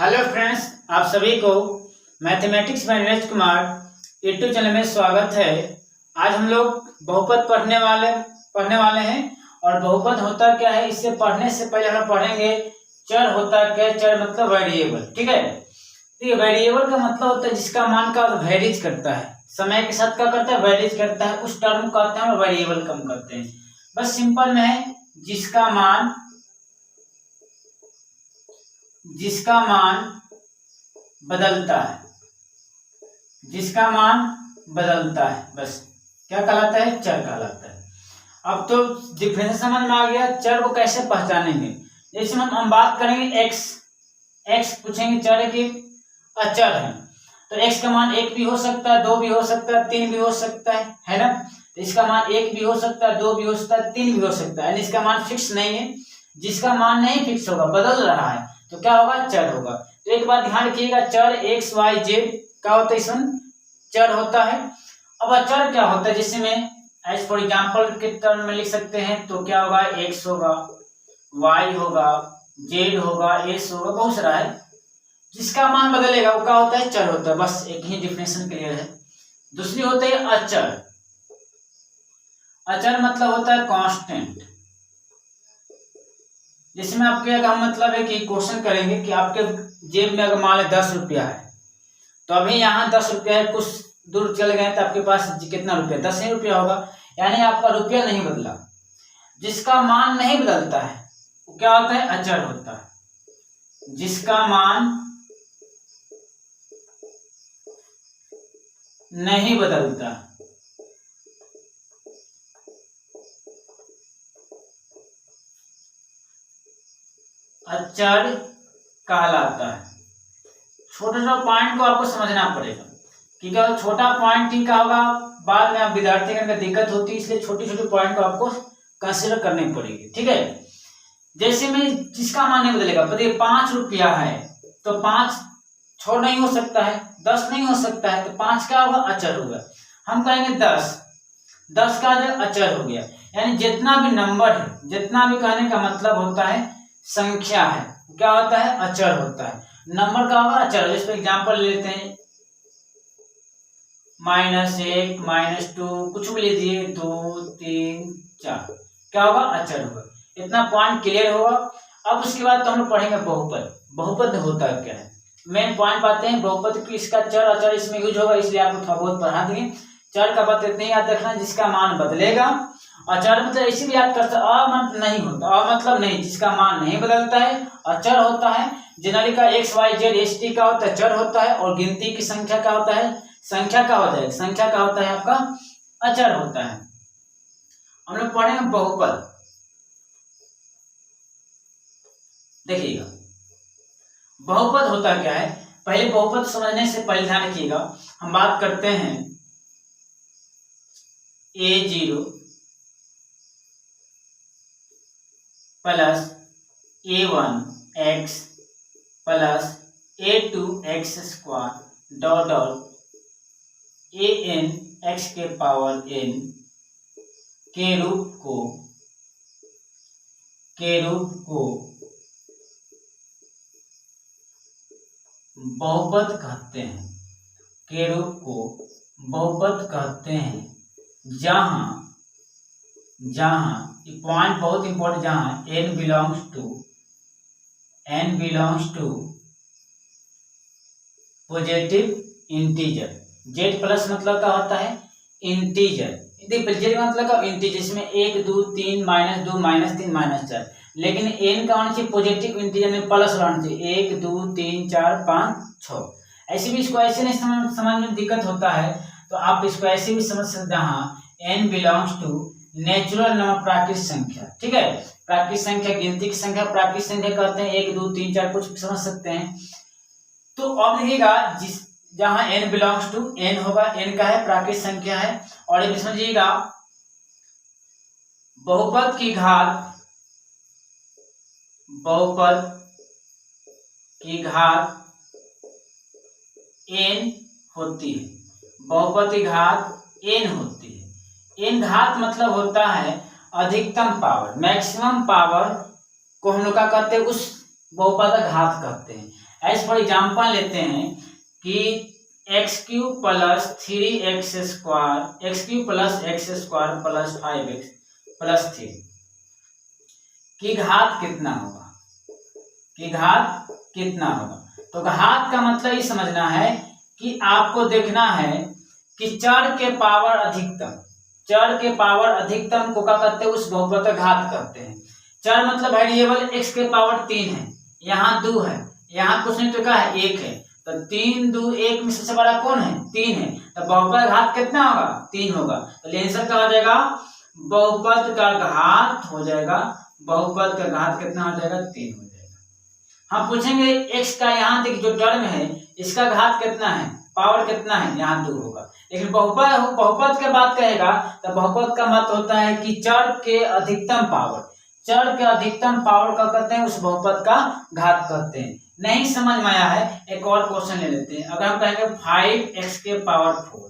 Hello friends, आप सभी को मैथमेटिक्स में नीरज कुमार यूट्यूब चैनल में स्वागत है। आज हम लोग बहुपद पढ़ने वाले हैं। और बहुपद होता क्या है, इससे पढ़ने से पहले हम पढ़ेंगे चर होता क्या है। चर मतलब वेरिएबल, ठीक है। तो ये वेरिएबल का मतलब होता है जिसका मान का वेरीज करता है, समय के साथ क्या करता है, वेरीज करता है। उस टर्म को कहते हैं वेरिएबल कम करते हैं। बस सिंपल में है जिसका मान बदलता है, बस क्या कहलाता है, चर कहलाता है। अब तो डिफरेंस समझ में आ गया। चर को कैसे पहचानेंगे, जैसे हम बात करेंगे एक्स पूछेंगे चर है कि अचर है, तो एक्स का मान 1 भी हो सकता है, 2 भी हो सकता है, 3 भी हो सकता है ना। तो इसका मान 1 भी हो सकता है, 2 भी हो सकता है, 3 भी हो सकता है, यानी इसका मान फिक्स नहीं है। जिसका मान नहीं फिक्स होगा, बदल रहा है, तो क्या होगा, चर होगा। तो एक बात ध्यान रखिएगा, चर एक्स वाई जेड क्या होता है, इसमें चर होता है। अब अचर क्या होता है, जिसमें एज फॉर एग्जांपल के टर्म में लिख सकते हैं, तो क्या होगा, एक्स होगा, वाई होगा, जेड होगा, एस होगा, बहुत सारा है। जिसका मान बदलेगा वो क्या होता है, चर होता है। बस एक ही डिफिनेशन क्लियर है। दूसरी होता है अचर। अचर मतलब होता है कांस्टेंट। जिसमें आपके का मतलब है कि क्वेश्चन करेंगे कि आपके जेब में अगर मान लें 10 रुपया है, तो अभी यहाँ 10 रुपया है, कुछ दूर चले गए तो आपके पास कितना रुपया, 10 ही रुपया होगा, यानी आपका रुपया नहीं बदला। जिसका मान नहीं बदलता है वो क्या होता है, अचर होता है। जिसका मान नहीं बदलता अचर कहलाता है। छोटे छोटे पॉइंट को आपको समझना पड़ेगा, क्योंकि अगर छोटा पॉइंट ही का होगा बाद में आप विद्यार्थी को दिक्कत होती है, इसलिए छोटी छोटी पॉइंट को आपको कंसीडर करनी पड़ेगी, ठीक है। जैसे में जिसका मान नहीं बदलेगा, बताइए 5 रुपया है, तो 5 छोड़ नहीं हो सकता है, 10 नहीं हो सकता है, तो 5 क्या होगा, अचर होगा। हम कहेंगे 10 का अचर हो गया, यानी जितना भी नंबर है, जितना भी कहने का मतलब होता है संख्या है, क्या होता है, अचर होता है। नंबर का होगा अचर। जैसे एग्जांपल लेते हैं -1 -2 कुछ भी लीजिए, 2 3 4, क्या होगा, अचर होगा। इतना पॉइंट क्लियर होगा। अब उसके बाद तो हम लोग पढ़ेंगे बहुपद। बहुपद होता क्या है, मेन पॉइंट पाते हैं बहुपद की। इसका चर अचर इसमें यूज होगा, इसलिए आपको थोड़ा बहुत पढ़ा देंगे। चर का बात इतने याद रखना, जिसका मान बदलेगा। अचर मतलब इसी भी याद करते, अ नहीं होता, अ मतलब नहीं, जिसका मान नहीं बदलता है, अचर होता है। जनरली का X Y Z S T का होता है, चर होता है। और गिनती की संख्या का होता है, संख्या का होता है, संख्या का होता है आपका अचर होता है। हम लोग पढ़ेंगे बहुपद। देखिएगा बहुपद होता क्या है, पहले बहुपद समझने से पहले ध्यान रखिएगा, हम बात करते हैं a0 plus a1x plus a2x² dot dot an x के पावर n के रूप को बहुपद कहते हैं, के रूप को बहुपद कहते हैं। जहां पॉइंट बहुत इंपॉर्टेंट, जहां n belongs to positive integer. z plus मतलब क्या होता है, इंटीजर। z मतलब का इंटीजर, इसमें 1 2 3 -2 -3 -4, लेकिन n का होना चाहिए पॉजिटिव इंटीजर में प्लस होना चाहिए, 1 2 3 4 5 6। ऐसे भी इसको ऐसे नहीं समझ में दिक्कत होता है, तो आप इसको ऐसे भी समझ सकते, जहां n belongs to natural number, प्राकृतिक संख्या, ठीक है। प्राकृतिक संख्या गिनती की संख्या, प्राकृतिक संख्या कहते हैं 1 2 3 4, कुछ भी समझ सकते हैं। तो अब देखिएगा, जहां n बिलोंग्स टू, n होगा, n का है, प्राकृतिक संख्या है। और ये समझिएगा बहुपद की घात n होती है, बहुपद की घात n होती है। n घात मतलब होता है अधिकतम पावर, मैक्सिमम पावर को हम लोग क्या कहते हैं, उस बहुपद का घात कहते हैं। एज फॉर एग्जाम्पल लेते हैं कि x cube plus 3x square, x cube plus x square plus 5x plus 3 की घात कितना होगा, की घात कितना होगा। तो घात का मतलब ये समझना है कि आपको देखना है कि चर के पावर अधिकतम, चर के पावर अधिकतम को क्या कहते हैं, उस बहुपद का घात कहते हैं। चर मतलब वेरिएबल x के पावर 3 है, यहाँ 2 है, यहाँ कुछ नहीं तो क्या है 1 है, तो 3 2 1 में सबसे बड़ा कौन है, 3 है, तो बहुपद का घात कितना होगा, 3 होगा। तो आंसर क्या हो जाएगा, बहुपद का घात हो जाएगा, बहुपद का घात कितना हो जाएगा, 3 हो जाएगा। हम पूछेंगे x का, यहाँ देखिए जो टर्म है इसका घात कितना है, पावर कितना है, यहाँ 2 होगा। लेकिन बहुपद के बात कहेगा तो बहुपद का मत होता है कि चर के अधिकतम पावर, चर के अधिकतम पावर का कहते हैं, उस बहुपद का घात कहते हैं। नहीं समझ में आया है, एक और क्वेश्चन ले लेते हैं। अगर हम कहेंगे 5x के power 4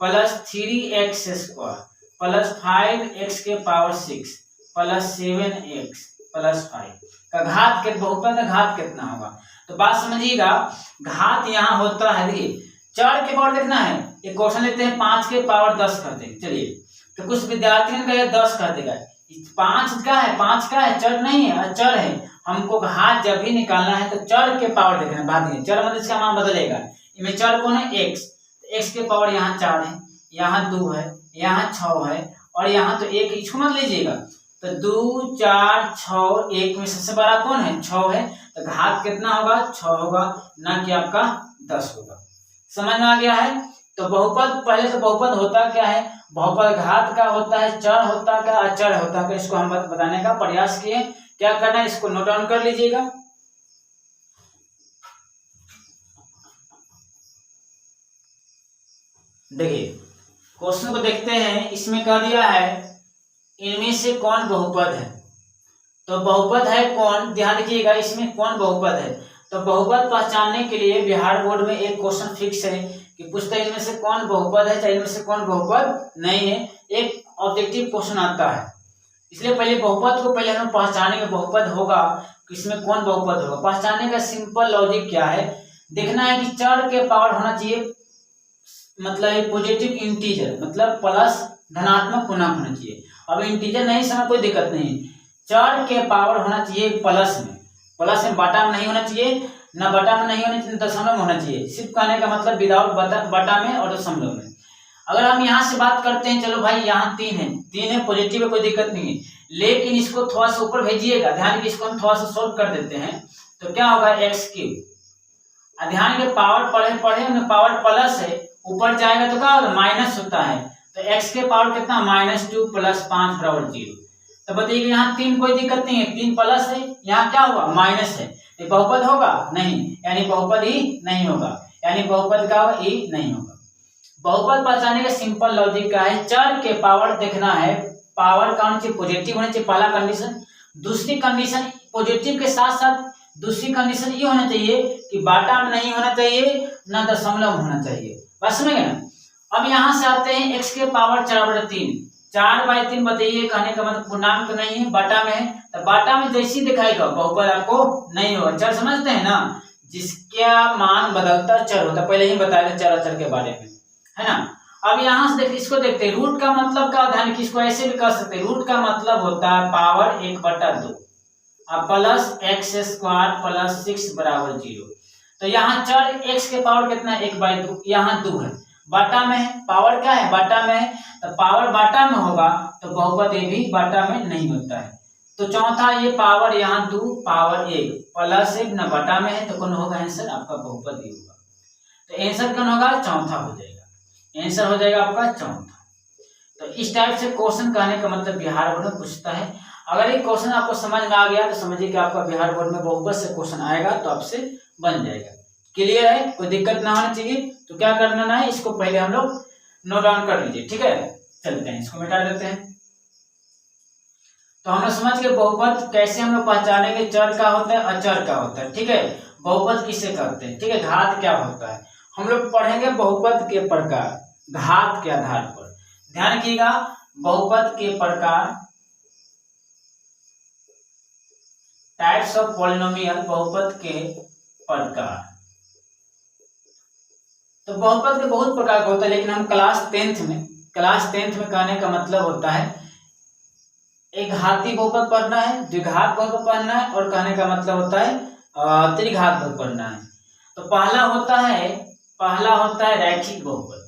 plus 3x square plus 5x के पावर 6 प्लस 7x प्लस 5 का घात के बहुपद का घात कितना होगा। तो बात समझिएगा, घात यहाँ होता है, देखिए चर के पावर देखना है, एक क्वेश्चन लेते हैं 5 के पावर 10 कर देंगे। चलिए तो कुछ विद्यार्थियों ने कहा 10 कर देगा, 5 का है, 5 का है, चर नहीं है, चर है। हमको घात जब भी निकालना है तो चर के पावर देखना है। बात नहीं, चर मतलब इसका मान बदलेगा, इनमें चर कौन है, x, x के पावर यहाँ 4 है, यहाँ 2 है, यहाँ 6 है और यहाँ तो 1, इसको मत लीजिएगा। तो 2 4 6 1 में सबसे बड़ा कौन है, 6 है, तो घात कितना होगा, 6 होगा, ना कि आपका 10 होगा। समझ में आ गया है। तो बहुपद, पहले तो बहुपद होता क्या है, बहुपद घात का होता है, चर होता क्या, अचर होता क्या, इसको हम बताने का प्रयास किए। क्या करना है, इसको नोट डाउन कर लीजिएगा। देखिए क्वेश्चन को देखते हैं, इसमें कह दिया है इनमें से कौन बहुपद है। तो बहुपद है कौन, ध्यान रखिएगा इसमें कौन बहुपद है। तो बहुपद पहचानने के लिए बिहार बोर्ड में एक क्वेश्चन फिक्स है कि पूछता है इनमें से कौन बहुपद है, चाहे इनमें से कौन बहुपद नहीं है, एक ऑब्जेक्टिव क्वेश्चन आता है। इसलिए पहले बहुपद को पहले हमें पहचानेंगे, बहुपद होगा किसमें कौन बहुपद होगा। पहचानने का सिंपल लॉजिक क्या है, देखना है कि चर के पावर होना चाहिए, मतलब पॉजिटिव इंटीजर, मतलब प्लस धनात्मक पूर्णांक होना चाहिए। अब इंटीजर नहीं समय कोई दिक्कत नहीं, चर के पावर होना चाहिए प्लस में, प्लस में बटा में नहीं होना चाहिए, ना बटा में नहीं होना चाहिए, दशमलव में होना चाहिए। सिर्फ कहने का मतलब विदाउट बटा में और दशमलव में। अगर हम यहाँ से बात करते हैं, चलो भाई यहाँ 3 है, 3 है, पॉजिटिव है, कोई दिक्कत नहीं है, लेकिन इसको थोड़ा सा ऊपर भेजिएगा, ध्यान कि इसको हम थोड़ा सा सोल्व कर देते हैं। तो क्या होगा, एक्स क्यूब, ध्यान के पावर पढ़े हमने, पावर प्लस है, ऊपर जाएगा तो क्या होगा, माइनस होता है। तो x के पावर कितना, -2 प्लस 5 बराबर 0। तो बताइए यहाँ 3 कोई दिक्कत नहीं है, 3 प्लस है, यहाँ क्या हुआ, माइनस है, ये बहुपद होगा नहीं, यानी बहुपद ही नहीं होगा, यानी बहुपद का ही नहीं होगा। बहुपद पहचानने का सिंपल लॉजिक का है, चर के पावर देखना है, पावर का होना चाहिए पॉजिटिव होना चाहिए, पहला कंडीशन। दूसरी कंडीशन, पॉजिटिव के साथ साथ दूसरी कंडीशन ये होना चाहिए कि बाटा में नहीं होना चाहिए, ना दशमलव में होना चाहिए। बस समझ गए ना। अब यहाँ से आते हैं x के पावर 4/3, 4/3 बताइए, कहने का मतलब पूर्णांक नहीं है, बाटा में है, तो बाटा में जैसी दिखाएगा बहुपद आपको नहीं होगा। चर समझते हैं ना, जिसका मान बदलता चर होता है, पहले ही बताया था चर अचर के बारे में, है ना। अब यहाँ से देखिए, इसको देखते हैं, रूट का मतलब का ध्यान कि इसको ऐसे भी कर सकते हैं, रूट का मतलब होता है पावर 1/2 अब प्लस x² प्लस 6 बराबर 0। तो यहाँ चर x के पावर कितना है, 1/2, यहाँ 2 है, बाटा में है, पावर क्या है, बाटा में है, तो पावर बाटा में होगा तो बहुपद ये भी बाटा में नहीं होता है। तो चौथा ये पावर यहाँ 2 पावर 1 प्लस 1 न बाटा में है, तो कौन होगा आंसर आपका, बहुपद ही होगा। तो आंसर कौन होगा, चौथा हो जाएगा, आंसर हो जाएगा आपका चौथा। तो इस टाइप से क्वेश्चन कहने का मतलब बिहार बोर्ड में पूछता है। अगर ये क्वेश्चन आपको समझ में आ गया तो समझिए कि आपका बिहार बोर्ड में बहुपद से क्वेश्चन आएगा तो आपसे बन जाएगा। क्लियर है, कोई दिक्कत ना होनी चाहिए। तो क्या करना ना है, इसको पहले हम लोग नोट डाउन कर लीजिए, ठीक है। चलते हैं, इसको मिटा देते हैं। तो हम लोग समझ के बहुपद कैसे हम लोग पहचानेंगे, चर का होता है, अचर का होता है, ठीक है। बहुपद किसे कहते हैं, ठीक है, घात क्या होता है, हम लोग पढ़ेंगे बहुपद के प्रकार घात के आधार पर। ध्यान रखिएगा, बहुपद के प्रकार, टाइप्स ऑफ पॉलिनोमियल, बहुपद के प्रकार। तो बहुपद के बहुत प्रकार का होता है, लेकिन हम क्लास टेंथ में कहने का मतलब होता है एक घाती बहुपद पढ़ना है, द्विघात बहुपद पढ़ना है, और कहने का मतलब होता है त्रिघात बहुपद पढ़ना है। तो पहला होता है रैखिक बहुपद।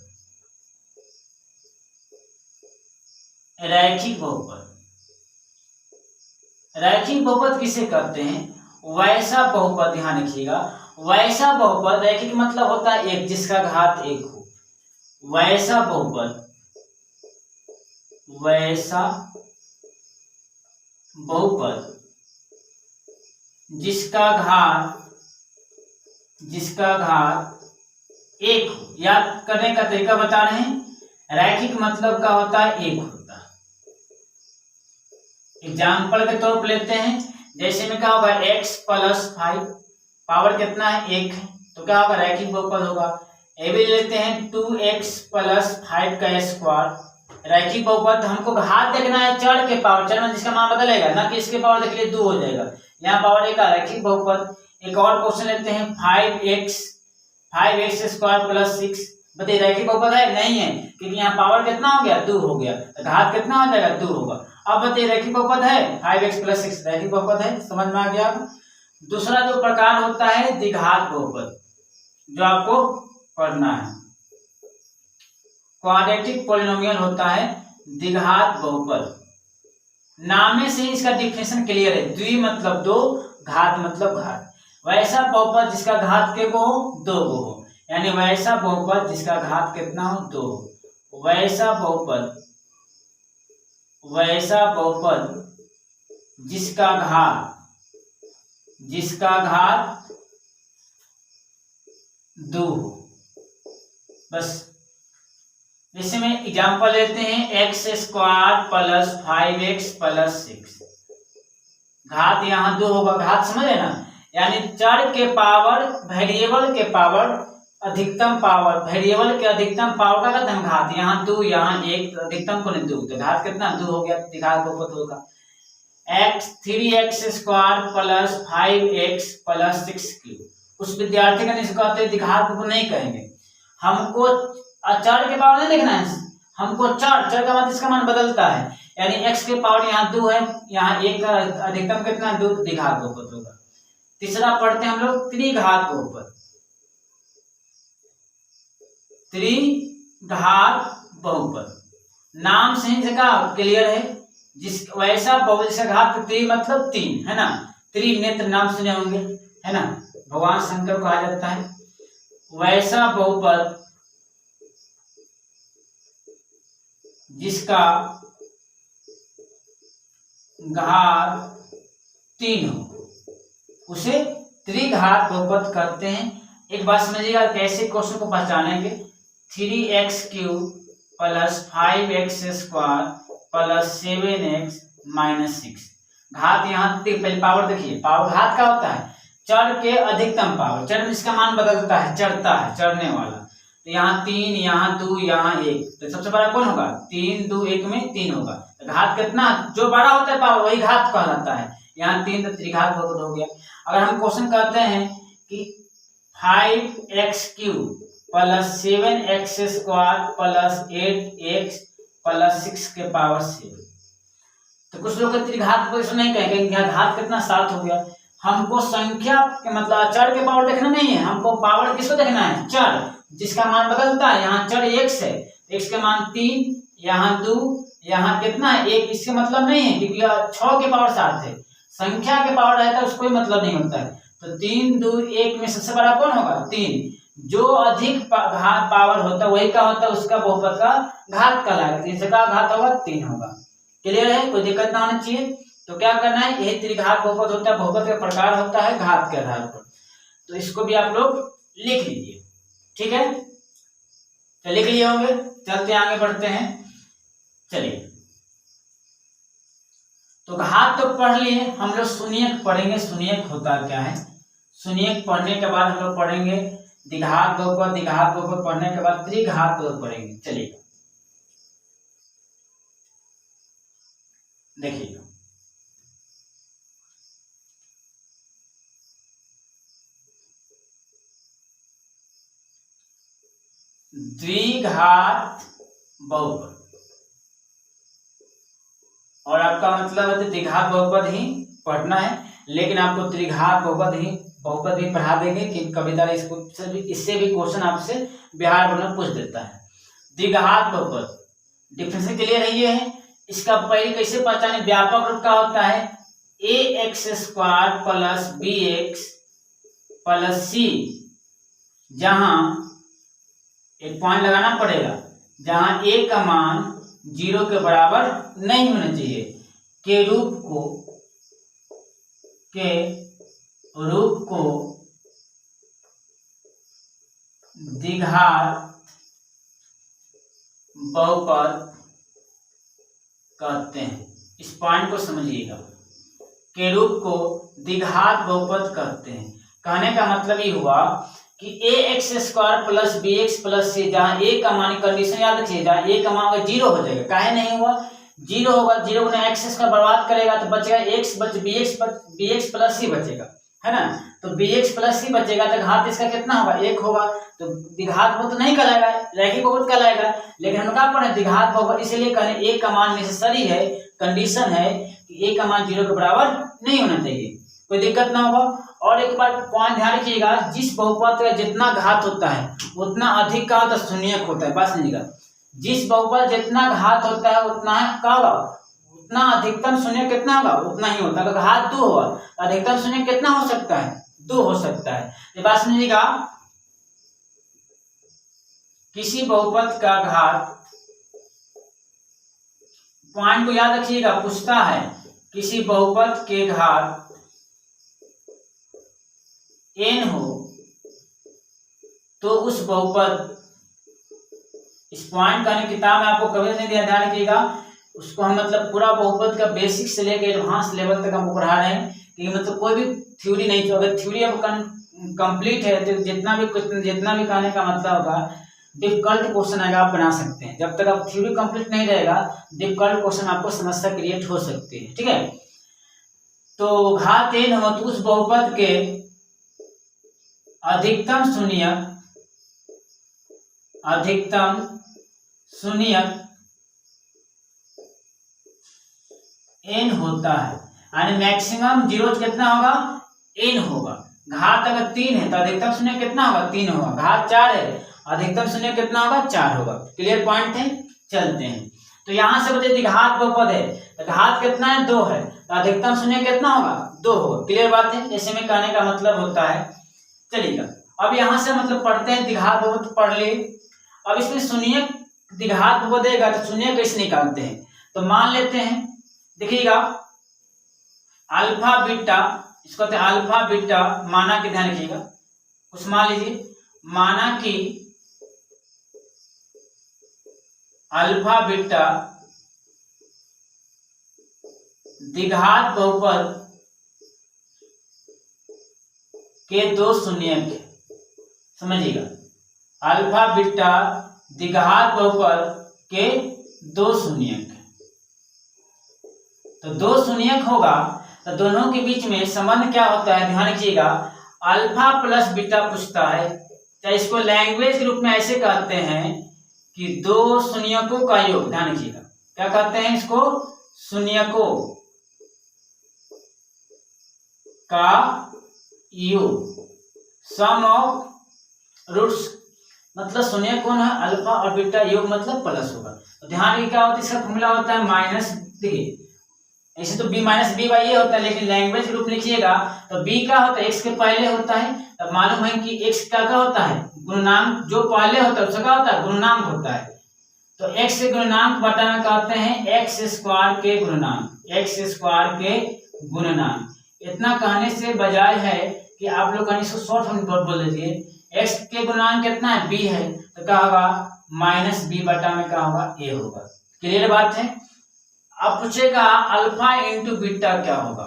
रैखिक बहुपद किसे कहते हैं? वैसा बहुपद, ध्यान रखिएगा, वैसा बहुपद, रैखिक मतलब होता है एक, जिसका घात एक हो। वैसा बहुपद जिसका घात एक हो। याद करने का तरीका बता रहे हैं, रैखिक मतलब का होता है एक होता है। एग्जाम्पल के तौर पर लेते हैं, जैसे में क्या होगा, x + 5, पावर कितना है, एक है, तो क्या होगा, रैखिक बहुपद होगा। ये भी लेते हैं 2x + 5 का स्क्वायर, रैखिक बहुपद। हमको घात देखना है चर के पावर, चर में जिसका मान बदलेगा, ना कि इसके पावर देख लिए 2 हो जाएगा, यहाँ पावर एक का रैखिक बहुपद। एक और क्वेश्चन लेते हैं 5x² + 6, बताइए रैखिक बहुपद है? नहीं है, क्योंकि यहाँ पावर कितना हो गया, 2 हो गया, तो घात कितना हो जाएगा, 2 होगा। अब बताइए रैखिक बहुपद है? 5x + 6 रैखिक बहुपद है, समझ में आ गया। दूसरा जो प्रकार होता है द्विघात बहुपद, जो आपको पढ़ना है, क्वाड्रेटिक पॉलिनोमियल होता है द्विघात बहुपद। नाम में से ही इसका डिफिनेशन क्लियर है, द्वि मतलब दो, घात मतलब घात। वैसा बहुपद जिसका घात के को हो, 2 को हो, यानी वैसा बहुपद जिसका घात कितना हो, 2 हो। वैसा बहुपद जिसका घात 2 हो। बस जैसे में एग्जांपल लेते हैं x² + 5x + 6, घात यहाँ 2 होगा, घात समझे ना, यानी चर के पावर, वेरिएबल के पावर, अधिकतम पावर, वेरिएबल के अधिकतम पावर का कहते हैं घात। यहाँ 2, यहाँ 1, अधिकतम को नहीं 2, तो घात कितना, 2 हो गया, द्विघात बहुपद होगा। 3x² + 5x + 6 उस विद्यार्थी का नहीं कहते द्विघात बहुपद नहीं कहेंगे। हमको चर के पावर नहीं देखना है, हमको चर का मतलब इसका मान बदलता है, यानी x के पावर यहाँ 2 है, यहाँ 1 का अधिकतम कितना, 2, द्विघात बहुपद होगा। तीसरा पढ़ते हैं हम लोग त्रिघात बहुपद। नाम से ही जगह क्लियर है, वैसा बहुपद जिसका घात 3 मतलब 3 है ना, त्रिनेत्र नाम सुने होंगे, है ना, भगवान शंकर को कहा जाता है। वैसा बहुपद जिसका घात 3 हो, उसे त्रिघात बहुपद कहते हैं। एक बात समझिएगा कैसे क्वेश्चन को पहचानेंगे। 3x³ + 5x² + 7x - 6, घात यहाँ पहले पावर देखिए, पावर घात का होता है चर के अधिकतम पावर, चर में इसका मान बदलता है, चढ़ता है, चढ़ने वाला। तो यहाँ 3, यहाँ 2, यहाँ 1, तो सबसे बड़ा कौन होगा, 3, 2, 1 में 3 होगा। तो घात कितना, जो बड़ा होता है पावर वही घात कहलाता है, यहाँ 3 तो त्रिघात बहुपद हो गया। अगर हम क्वेश्चन कहते हैं कि 5x³ + 7x² + 8x + 6 के पावर 7, तो कुछ लोग त्रिघात बहुपद नहीं कहेंगे, यहाँ घात कितना 7 हो गया। हमको संख्या के मतलब चर के पावर देखना नहीं है, हमको पावर किसको देखना है, चर जिसका मान बदलता है। यहाँ चर x है, x का मान 3, यहाँ 2, यहाँ कितना है 1, इसके मतलब नहीं है, क्योंकि 6 के पावर 7 है, संख्या के पावर रहता है उसको कोई मतलब नहीं होता है। तो 3, 2, 1 में सबसे बड़ा कौन होगा, 3, जो अधिक घात पावर होता है वही का होता है, उसका बहुपद का घात कहलाएगा, 3 का घात होगा 3 होगा। क्लियर है, कोई दिक्कत ना होनी चाहिए। तो क्या करना है, यही त्रिघात बहुपद होता है, बहुपद का प्रकार होता है घात के आधार पर। तो इसको भी आप लोग लिख लीजिए, ठीक है, तो लिख लिए होंगे। चलते आगे बढ़ते हैं, चलिए। तो घात तो पढ़ लिए हम लोग, शून्यक पढ़ेंगे, शून्यक होता क्या है। शून्यक पढ़ने के बाद हम लोग पढ़ेंगे द्विघात बहुपद, द्विघात बहुपद पढ़ने के बाद त्रिघात बहुपद पढ़ेंगे। चलिए देखिए, तो 1 द्विघात बहुपद, और आपका मतलब है द्विघात बहुपद ही पढ़ना है, लेकिन आपको त्रिघात बहुपद भी पढ़ा देंगे कि कविता इससे भी क्वेश्चन आपसे बिहार बोर्ड में पूछ देता है। द्विघात बहुपद डिफरेंस क्लियर है ये है। इसका पहले कैसे पहचाने, व्यापक रूप का होता है ax² plus bx plus c, जहां एक पॉइंट लगाना पड़ेगा, जहां a का मान 0 के बराबर नहीं होना चाहिए, के रूप को द्विघात बहुपद कहते हैं। इस पॉइंट को समझिएगा, के रूप को द्विघात बहुपद कहते हैं। कहने का मतलब ये हुआ कि ax² plus bx plus c, जहां a का मान, कंडीशन याद रखिए, जहां a का मान 0 हो जाएगा, काहे नहीं हुआ, 0 होगा, 0 गुना x का बर्बाद करेगा तो बचेगा x bx प्लस c बचेगा, है ना। तो bx प्लस c बचेगा तो घात इसका कितना होगा, 1 होगा, तो द्विघात बहुपद नहीं कहलाएगा, रैखिक बहुपद कहलाएगा। लेकिन हम क्या पढ़े, द्विघात बहुपद, इसलिए कहने a का मान नेसेसरी है, कंडीशन है कि a का मान 0 के बराबर नहीं होना चाहिए, कोई दिक्कत ना होगा। और एक बार पॉइंट ध्यान रखिएगा, जिस बहुपद का जितना घात होता है उतना अधिक का होता है शून्यक होता है, बात समझिएगा। जिस बहुपद जितना घात होता है उतना क्या होगा, उतना अधिकतम शून्य कितना होगा, उतना ही होता है। अगर घात 2 होगा तो अधिकतम शून्य कितना हो सकता है, 2 हो सकता है। ये बात समझिएगा, किसी बहुपद का घात, पॉइंट को याद रखिएगा, पूछता है किसी बहुपद के घात n हो तो उस बहुपद, इस पॉइंट का किताब में आपको कभी नहीं दिया, ध्यान रखिएगा, उसको हम मतलब पूरा बहुपद का बेसिक से लेकर एडवांस लेवल तक हम पढ़ा रहे हैं कि मतलब कोई भी थ्योरी नहीं, तो अगर थ्योरी अब कंप्लीट है तो जितना भी कहने का मतलब होगा डिफिकल्ट क्वेश्चन आएगा आप बना सकते हैं। जब तक आप थ्योरी कंप्लीट नहीं रहेगा डिफिकल्ट क्वेश्चन आपको समस्या क्रिएट हो सकती है, ठीक है। तो घात n हो तो उस बहुपद के अधिकतम शून्यक n होता है, यानी मैक्सिमम 0 कितना होगा, n होगा। घात अगर 3 है तो अधिकतम शून्य कितना होगा, 3 होगा। घात 4 है, अधिकतम शून्य कितना होगा, 4 होगा। क्लियर पॉइंट है, चलते हैं। तो यहां से बचे द्विघात बहुपद है, तो घात कितना है, 2 है, तो अधिकतम शून्य कितना होगा, 2 होगा। क्लियर बात है, ऐसे में कहने का मतलब होता है। चलिएगा, अब यहां से मतलब पढ़ते हैं द्विघात बहुपद पढ़ ले। अब इसमें शून्य द्विघात बहुपद देगा तो शून्य कैसे निकालते हैं, तो मान लेते हैं, देखिएगा अल्फा बीटा, इसको कहते हैं अल्फा बीटा, माना कि ध्यान रखिएगा, कुछ मान लीजिए, माना कि अल्फा बीटा द्विघात बहुपद के 2 शून्यक, समझिएगा, अल्फा बीटा द्विघात बहुपद के 2 शून्यक, तो 2 शून्यक होगा तो दोनों के बीच में संबंध क्या होता है, ध्यान रखिएगा, अल्फा प्लस बीटा पूछता है, तो इसको लैंग्वेज के रूप में ऐसे कहते हैं कि 2 शून्यकों का योग, ध्यान रखिएगा, क्या कहते हैं इसको, शून्यकों का योग, सम ऑफ रूट्स, मतलब शून्य कौन है, अल्फा और बीटा, योग मतलब प्लस होगा। तो ध्यान रखिए क्या होता है, इसका फॉर्मूला होता है माइनस, देखिए ऐसे तो b माइनस बी बाई ए होता है, लेकिन लैंग्वेज ग्रुप लिखिएगा तो b का होता है x के पहले होता है, तब मालूम है कि x का क्या होता है, गुणनांक, जो पहले होता है उसका क्या होता है, गुणनांक होता है। तो x के गुणनांक बटा में कहते हैं x स्क्वायर के गुणनांक, x स्क्वायर के गुणनांक। इतना कहने से बजाय है कि आप लोग इसको शॉर्ट फॉर्म बोल दीजिए, x के गुणनांक कितना है, b है, तो क्या होगा, माइनस बी बटा में क्या होगा, a होगा। क्लियर बात है। अब पूछेगा अल्फा इंटू बीटा क्या होगा,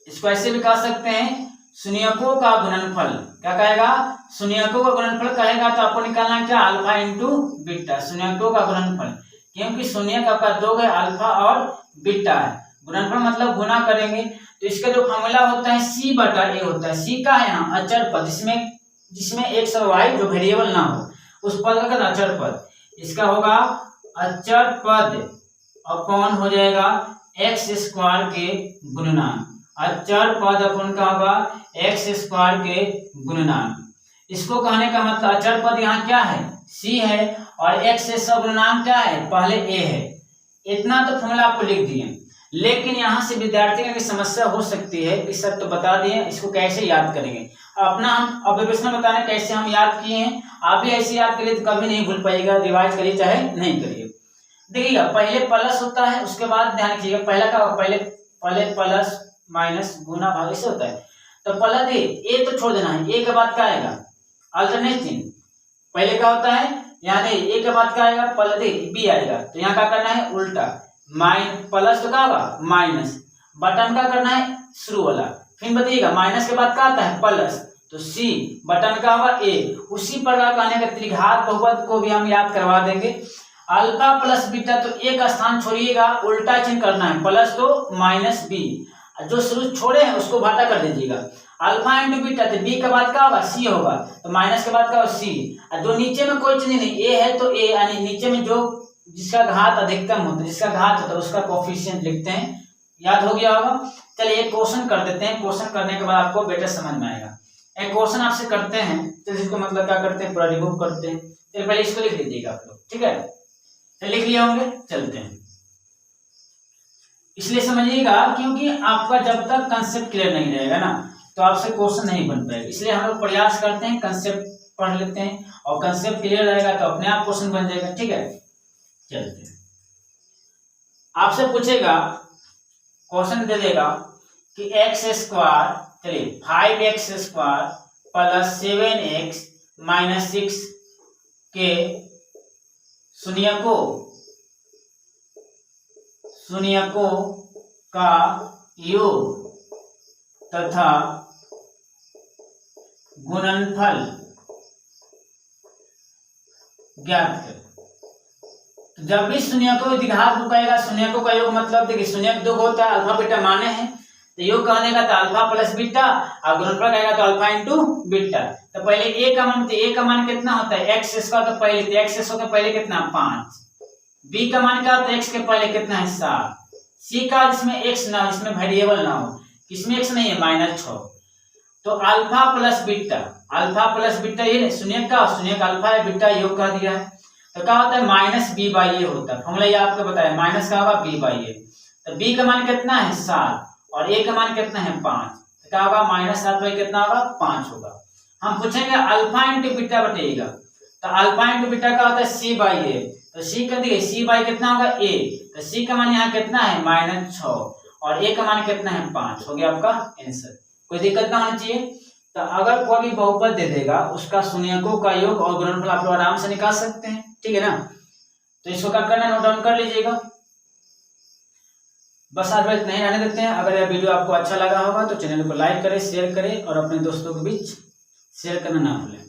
इसको ऐसे भी कह सकते हैं शून्यकों का गुणनफल, क्या कहेगा, शून्यकों का गुणनफल कहेगा, तो आपको निकालना क्या, अल्फा इंटू बीटा, शून्यकों का गुणनफल, क्योंकि शून्यक आपका 2 है, अल्फा और बीटा है, गुणनफल मतलब गुना करेंगे, तो इसका जो फॉर्मूला होता है c बटा a होता है। c का है यहाँ अचर पद, जिसमें x और y जो वेरिएबल ना हो उस पद का कितना अचर पद, इसका होगा अचर पद अपॉन हो जाएगा एक्स स्क्वायर के गुणनान, अचर पद अपन का होगा एक्स स्क्वायर के गुणनान। इसको कहने का मतलब अचर पद यहाँ क्या है c है और x से गुणनांक क्या है पहले a है। इतना तो फॉर्मूला आपको लिख दिए, लेकिन यहाँ से विद्यार्थियों की समस्या हो सकती है कि सर तो बता दिए इसको कैसे याद करेंगे। अपना हम ऑब्जर्वेशन बताना कैसे हम याद किए हैं, आप भी ऐसे याद करिए तो कभी नहीं भूल पाइएगा, रिवाइज करिए चाहे नहीं करिए। देखिएगा पहले प्लस होता है, उसके बाद ध्यान रखिएगा पहला का पहले प्लस माइनस गुना भाग ऐसे होता है। तो प्लस ए तो छोड़ देना है, ए के बाद क्या आएगा अल्टरनेट चिन्ह, पहले क्या होता है यानी ए के बाद क्या आएगा प्लस बी आएगा, तो यहाँ क्या करना है उल्टा प्लस तो क्या होगा माइनस, बटन का करना है शुरू वाला, फिर बताइएगा माइनस के बाद क्या आता है प्लस, तो सी बटन का होगा ए। उसी प्रकार कहने का त्रिघात बहुपद को भी हम याद करवा देंगे। अल्फा प्लस बीटा तो एक स्थान छोड़िएगा, उल्टा चिन्ह करना है, प्लस तो माइनस बी, जो शुरू छोड़े हैं उसको घाटा कर दीजिएगा। अल्फा इंटू बीटा तो बी के बाद क्या होगा सी होगा, तो माइनस के बाद क्या होगा सी, और जो नीचे में कोई चीज नहीं ए है तो ए, यानी नीचे में जो जिसका घात अधिकतम होता है, जिसका घात होता है उसका कोफिशिएंट लिखते हैं। याद हो गया होगा। चलिए एक क्वेश्चन कर देते हैं, क्वेश्चन करने के बाद आपको बेटर समझ में आएगा। एक क्वेश्चन आपसे करते हैं तो इसको मतलब क्या करते हैं पूरा रिमूव करते हैं। चलिए पहले इसको लिख लीजिएगा आप लोग, ठीक है तो लिख लिए होंगे, चलते हैं। इसलिए समझिएगा क्योंकि आपका जब तक कंसेप्ट क्लियर नहीं रहेगा ना तो आपसे क्वेश्चन नहीं बन पाएगा, इसलिए हम लोग प्रयास करते हैं कंसेप्ट पढ़ लेते हैं और कंसेप्ट क्लियर रहेगा तो अपने आप क्वेश्चन बन जाएगा, ठीक है। चलते हैं, आपसे पूछेगा क्वेश्चन दे देगा कि एक्स स्क्वायर, चलिए 5x square plus 7x minus 6 के शून्यकों का योग तथा गुणनफल ज्ञात करें। तो जब भी शून्यकों को द्विघात रुकाएगा, शून्यकों का योग मतलब देखिए शून्यक दो होता है, अल्फा बीटा माने हैं तो योग कहने का तो अल्फा प्लस बीटा और गुणनफल कहेगा तो अल्फा इंटू बीटा। तो पहले ए का मान, ए का मान कितना होता है एक्स स्क्वायर, तो पहले तो एक्स स्क्वायर के पहले कितना 5, बी का मान क्या होता है एक्स के पहले कितना है 7, सी का जिसमें एक्स ना, इसमें वेरिएबल ना हो, किसमें एक्स नहीं है -6, तो अल्फा प्लस बीटा ये शून्य का अल्फा है, बीटा योग कर दिया है तो क्या होता है माइनस बी बाई ए होता है। फॉर्मूला ये आपको बताया माइनस का होगा बी बाई ए, तो बी का मान कितना है 7 और ए का मान कितना है 5, तो क्या होगा -7 बाई कितना होगा 5 होगा। हम पूछेंगे अल्फा इंटू बीटा बताइएगा, तो अल्फा इंटू बीटा का होता है सी बाई ए, तो सी कर दिए सी बाई कितना होगा ए, तो सी का मान यहाँ कितना है -6 और ए का मान कितना है 5, हो गया आपका आंसर। कोई दिक्कत ना होनी चाहिए। तो अगर कोई भी बहुपद दे देगा उसका शून्यकों का योग और गुणनफल आप लोग आराम से निकाल सकते हैं, ठीक है ना। तो इसको क्या करना है नोट डाउन कर लीजिएगा। बस आज इतना ही रहने देते हैं। अगर यह वीडियो आपको अच्छा लगा होगा तो चैनल को लाइक करें, शेयर करें और अपने दोस्तों के बीच शेयर करना ना भूलें।